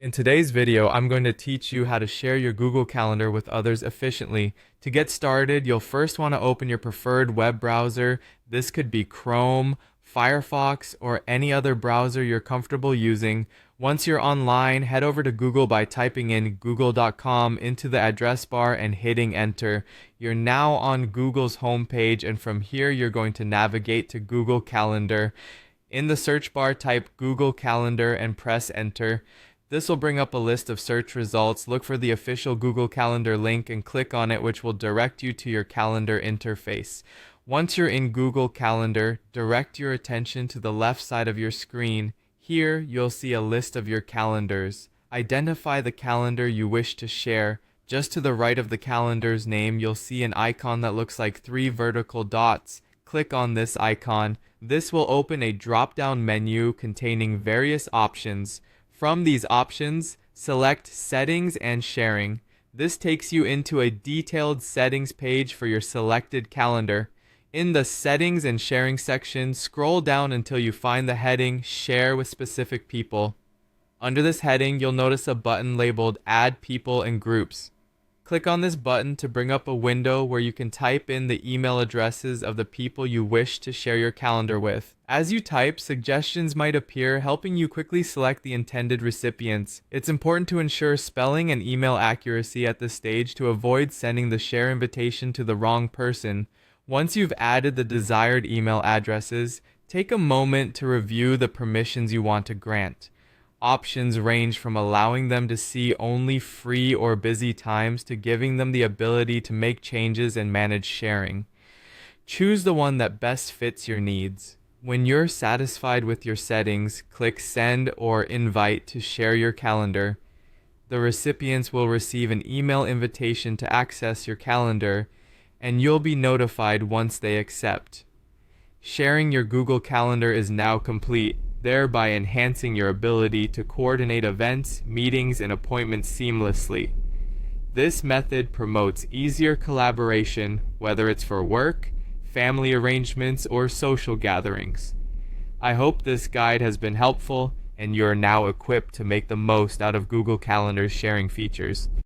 In today's video, I'm going to teach you how to share your Google Calendar with others efficiently. To get started, you'll first want to open your preferred web browser. This could be Chrome, Firefox, or any other browser you're comfortable using. Once you're online, head over to Google by typing in google.com into the address bar and hitting enter. You're now on Google's homepage, and from here you're going to navigate to Google Calendar. In the search bar, type Google Calendar and press enter. This will bring up a list of search results. Look for the official Google Calendar link and click on it, which will direct you to your calendar interface. Once you're in Google Calendar, direct your attention to the left side of your screen. Here, you'll see a list of your calendars. Identify the calendar you wish to share. Just to the right of the calendar's name, you'll see an icon that looks like 3 vertical dots. Click on this icon. This will open a drop-down menu containing various options. From these options, select Settings and Sharing. This takes you into a detailed settings page for your selected calendar. In the Settings and Sharing section, scroll down until you find the heading Share with Specific People. Under this heading, you'll notice a button labeled Add People and Groups. Click on this button to bring up a window where you can type in the email addresses of the people you wish to share your calendar with. As you type, suggestions might appear, helping you quickly select the intended recipients. It's important to ensure spelling and email accuracy at this stage to avoid sending the share invitation to the wrong person. Once you've added the desired email addresses, take a moment to review the permissions you want to grant. Options range from allowing them to see only free or busy times to giving them the ability to make changes and manage sharing. Choose the one that best fits your needs. When you're satisfied with your settings, click Send or Invite to share your calendar. The recipients will receive an email invitation to access your calendar, and you'll be notified once they accept. Sharing your Google Calendar is now complete, thereby enhancing your ability to coordinate events, meetings, and appointments seamlessly. This method promotes easier collaboration, whether it's for work, family arrangements, or social gatherings. I hope this guide has been helpful, and you're now equipped to make the most out of Google Calendar's sharing features.